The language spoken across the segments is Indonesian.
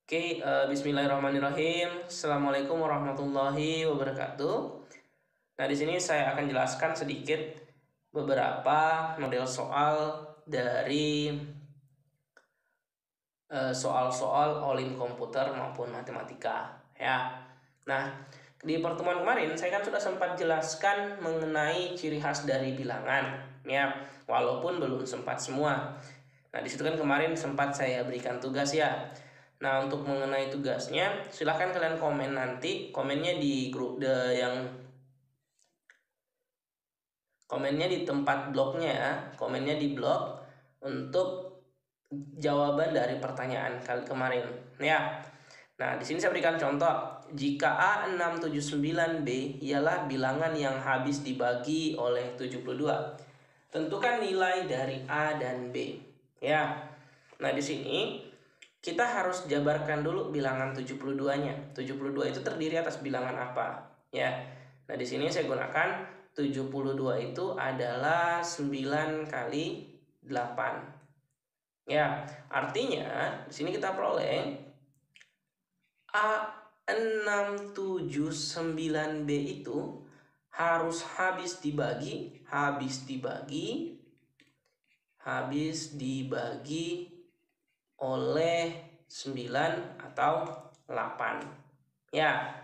Bismillahirrahmanirrahim. Assalamualaikum warahmatullahi wabarakatuh. Nah, di sini saya akan jelaskan sedikit beberapa model soal dari soal-soal olim komputer maupun matematika, ya. Nah, di pertemuan kemarin saya kan sudah sempat jelaskan mengenai ciri khas dari bilangan, ya, walaupun belum sempat semua. Nah, di situ kan kemarin sempat saya berikan tugas, ya. Nah, untuk mengenai tugasnya, silahkan kalian komen nanti. Komennya di grup komennya di tempat blognya, ya. Komennya di blog untuk jawaban dari pertanyaan kali kemarin, ya. Nah, di sini saya berikan contoh. Jika A679B ialah bilangan yang habis dibagi oleh 72, tentukan nilai dari A dan B, ya. Nah, di sini kita harus jabarkan dulu bilangan 72-nya. 72 itu terdiri atas bilangan apa? Ya. Nah, di sini saya gunakan 72 itu adalah 9 kali 8. Ya, artinya di sini kita peroleh A679B itu harus habis dibagi oleh 9 atau 8. Ya.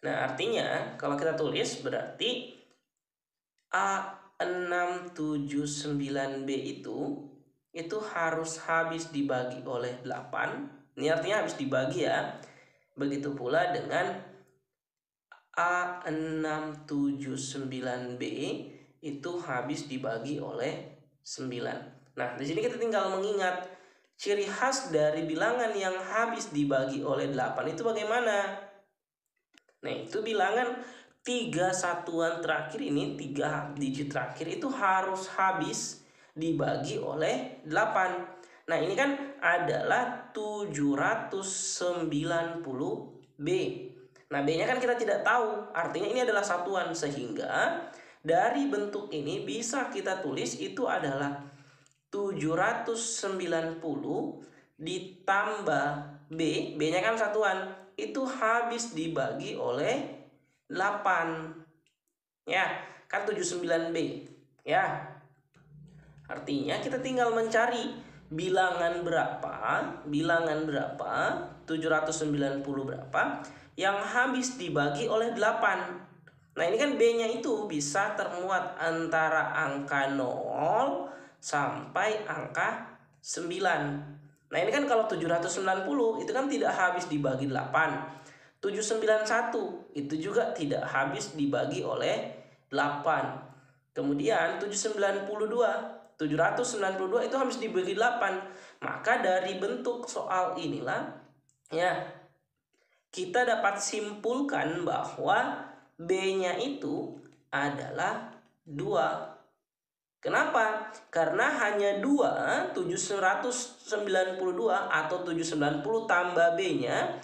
Nah, artinya kalau kita tulis berarti A679B itu harus habis dibagi oleh 8. Ini artinya habis dibagi, ya. Begitu pula dengan A679B itu habis dibagi oleh 9. Nah, di sini kita tinggal mengingat ciri khas dari bilangan yang habis dibagi oleh 8 itu bagaimana? Nah, itu bilangan 3 satuan terakhir ini, 3 digit terakhir itu harus habis dibagi oleh 8. Nah, ini kan adalah 790B. Nah, B-nya kan kita tidak tahu, artinya ini adalah satuan, sehingga dari bentuk ini bisa kita tulis itu adalah 790 ditambah B, B-nya kan satuan, itu habis dibagi oleh 8. Ya, kan 79B. Ya. Artinya kita tinggal mencari bilangan berapa, 790 berapa yang habis dibagi oleh 8. Nah, ini kan B-nya itu bisa termuat antara angka 0 sampai angka 9. Nah, ini kan kalau 790 itu kan tidak habis dibagi 8. 791 itu juga tidak habis dibagi oleh 8. Kemudian 792 itu habis dibagi 8. Maka dari bentuk soal inilah, ya, kita dapat simpulkan bahwa B-nya itu adalah 2. Kenapa? Karena hanya 792 atau 790 tambah B-nya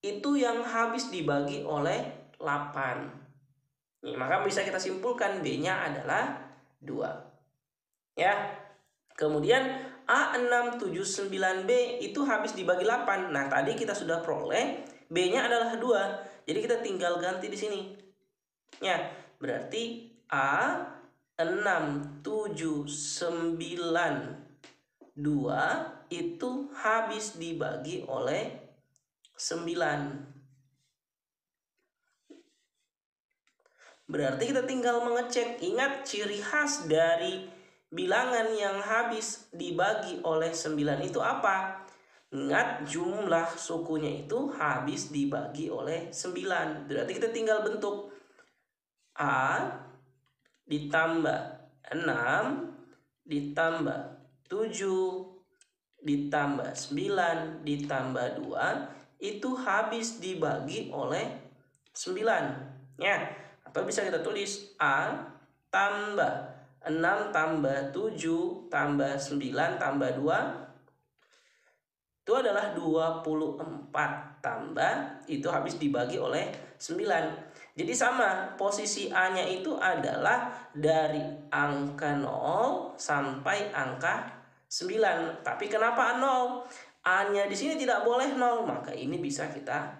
itu yang habis dibagi oleh 8. Nih, maka bisa kita simpulkan B-nya adalah 2. Ya. Kemudian A679B itu habis dibagi 8. Nah, tadi kita sudah peroleh B-nya adalah 2. Jadi kita tinggal ganti di sini. Ya, berarti A6792 itu habis dibagi oleh 9. Berarti kita tinggal mengecek. Ingat ciri khas dari bilangan yang habis dibagi oleh 9 itu apa? Ingat jumlah sukunya itu habis dibagi oleh 9. Berarti kita tinggal bentuk A ditambah 6 ditambah 7 ditambah 9 ditambah 2 itu habis dibagi oleh 9. Ya, atau bisa kita tulis A tambah 6 tambah 7 tambah 9 tambah 2 itu adalah 24 tambah itu habis dibagi oleh 9. Jadi sama, posisi A-nya itu adalah dari angka 0 sampai angka 9. Tapi kenapa 0? A-nya di sini tidak boleh 0, maka ini bisa kita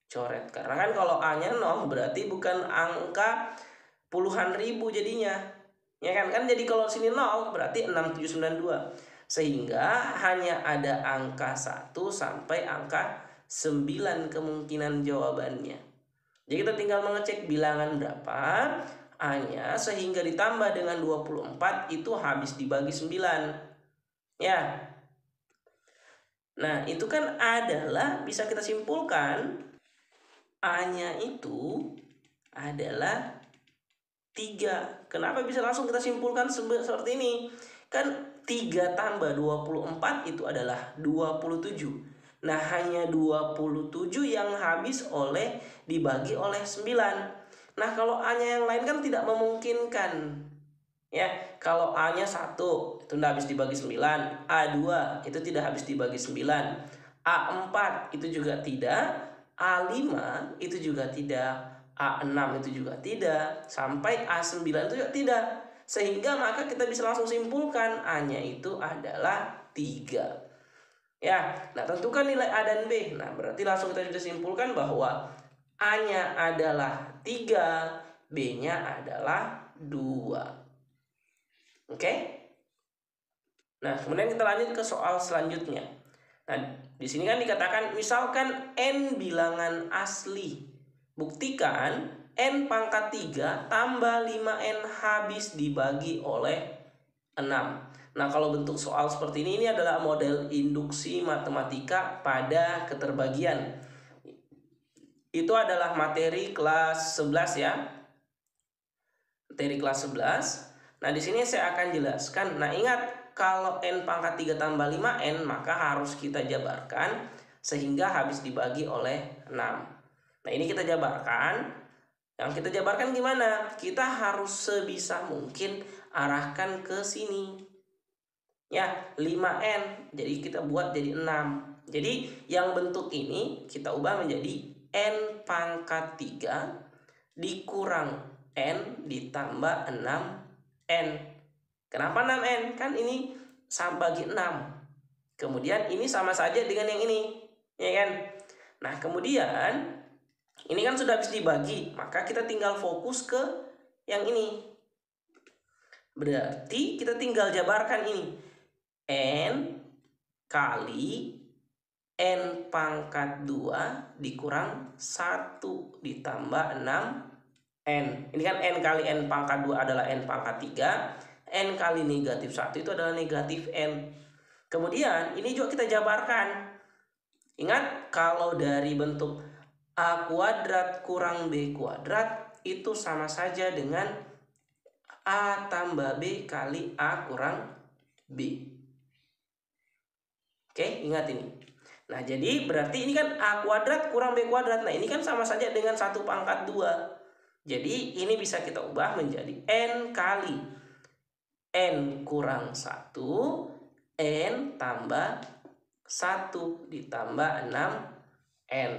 coret. Karena kan kalau A-nya 0 berarti bukan angka puluhan ribu jadinya. Ya kan? Kan jadi kalau sini 0 berarti 6792. Sehingga hanya ada angka 1 sampai angka 9 kemungkinan jawabannya. Jadi kita tinggal mengecek bilangan berapa A-nya sehingga ditambah dengan 24 itu habis dibagi 9. Ya. Nah, itu kan adalah bisa kita simpulkan A-nya itu adalah 3. Kenapa bisa langsung kita simpulkan seperti ini? Kan 3 tambah 24 itu adalah 27. Nah, hanya 27 yang habis dibagi oleh 9. Nah, kalau A-nya yang lain kan tidak memungkinkan. Ya, kalau A-nya 1 itu tidak habis dibagi 9, A2 itu tidak habis dibagi 9, A4 itu juga tidak, A5 itu juga tidak, A6 itu juga tidak, sampai A9 itu juga tidak. Sehingga maka kita bisa langsung simpulkan A-nya itu adalah 3. Ya, nah tentukan nilai A dan B. Nah, berarti langsung kita bisa simpulkan bahwa A-nya adalah 3, B-nya adalah 2. Oke. Nah, kemudian kita lanjut ke soal selanjutnya. Nah, di sini kan dikatakan misalkan n bilangan asli. Buktikan n pangkat 3 tambah 5n habis dibagi oleh 6. Nah, kalau bentuk soal seperti ini adalah model induksi matematika pada keterbagian. Itu adalah materi kelas 11 ya. Materi kelas 11. Nah, di sini saya akan jelaskan. Nah, ingat kalau n pangkat 3 tambah 5n maka harus kita jabarkan sehingga habis dibagi oleh 6. Nah, ini kita jabarkan. Yang kita jabarkan gimana? Kita harus sebisa mungkin arahkan ke sini. Ya, 5n. Jadi kita buat jadi 6. Jadi yang bentuk ini kita ubah menjadi n pangkat 3 dikurang n ditambah 6n. Kenapa 6n? Kan ini sama bagi 6. Kemudian ini sama saja dengan yang ini, ya kan? Nah, kemudian ini kan sudah habis dibagi, maka kita tinggal fokus ke yang ini. Berarti kita tinggal jabarkan ini. N kali n pangkat 2 dikurang 1 ditambah 6n. Ini kan n kali n pangkat 2 adalah n pangkat 3. N kali negatif 1 itu adalah negatif n. Kemudian ini juga kita jabarkan. Ingat kalau dari bentuk A kuadrat kurang B kuadrat itu sama saja dengan A tambah B kali A kurang B. Oke, ingat ini. Nah, jadi berarti ini kan A kuadrat kurang B kuadrat. Nah, ini kan sama saja dengan 1 pangkat 2. Jadi ini bisa kita ubah menjadi N kali N kurang 1 N tambah 1 ditambah 6N.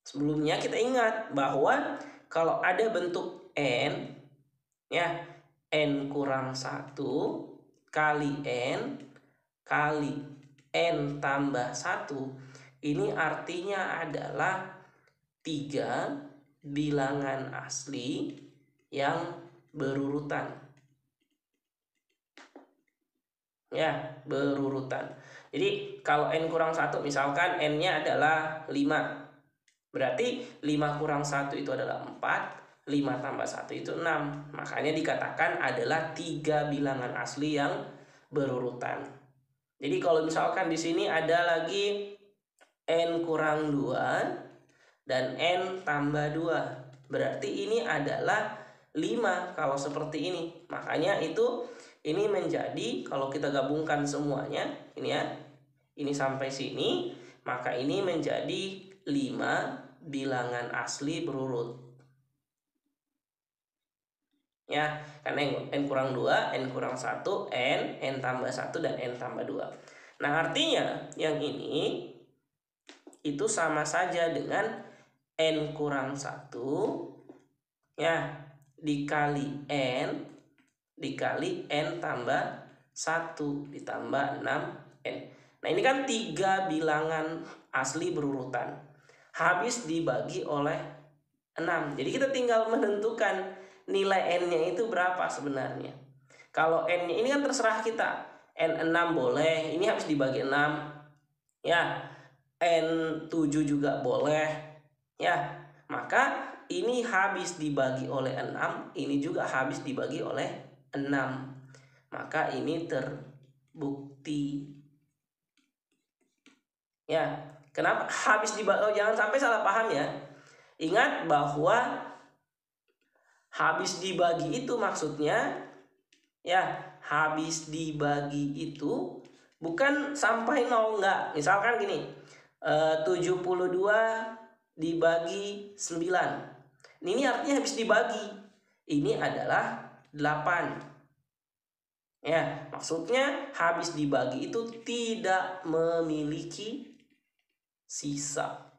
Sebelumnya kita ingat bahwa kalau ada bentuk N, ya, N kurang 1 kali N kali N tambah 1, ini artinya adalah 3 bilangan asli yang berurutan. Ya, berurutan. Jadi kalau N kurang 1 misalkan N-nya adalah 5. Berarti 5 kurang 1 itu adalah 4, 5 tambah 1 itu 6. Makanya dikatakan adalah 3 bilangan asli yang berurutan. Jadi kalau misalkan di sini ada lagi N kurang 2 dan N tambah 2. Berarti ini adalah 5 kalau seperti ini. Makanya itu ini menjadi, kalau kita gabungkan semuanya, ini ya, ini sampai sini, maka ini menjadi 5 bilangan asli berurut. Ya, karena N kurang 2, N kurang 1, N tambah 1, dan N tambah 2. Nah, artinya yang ini itu sama saja dengan N kurang 1, ya, dikali N dikali N tambah 1 ditambah 6N. Nah, ini kan 3 bilangan asli berurutan. Habis dibagi oleh 6. Jadi kita tinggal menentukan nilai N-nya itu berapa sebenarnya. Kalau N-nya ini kan terserah kita. N6 boleh, ini habis dibagi 6. Ya, N7 juga boleh. Ya, maka ini habis dibagi oleh 6, ini juga habis dibagi oleh 6. Maka ini terbukti. Ya, kenapa habis dibagi? Oh, jangan sampai salah paham ya. Ingat bahwa habis dibagi itu maksudnya ya, habis dibagi itu bukan sampai 0, enggak. Misalkan gini, 72 dibagi 9. Ini artinya habis dibagi. Ini adalah 8. Ya, maksudnya habis dibagi itu tidak memiliki sisa.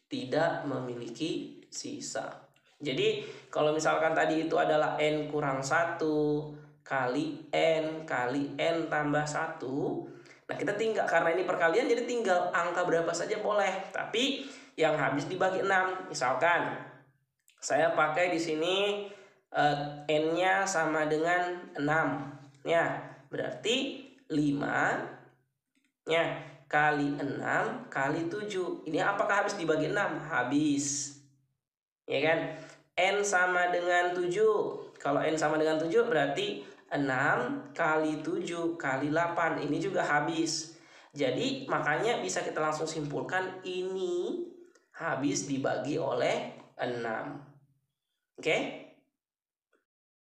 Tidak memiliki sisa. Jadi kalau misalkan tadi itu adalah N kurang 1 kali N tambah 1. Nah, kita tinggal, karena ini perkalian jadi tinggal angka berapa saja boleh. Tapi yang habis dibagi 6. Misalkan saya pakai di sini N-nya sama dengan 6. Ya, berarti 5 ya kali 6 kali 7. Ini apakah habis dibagi 6? Habis. Ya kan? N sama dengan 7. Kalau N sama dengan 7 berarti 6 kali 7 kali 8. Ini juga habis. Jadi makanya bisa kita langsung simpulkan ini habis dibagi oleh 6. Oke?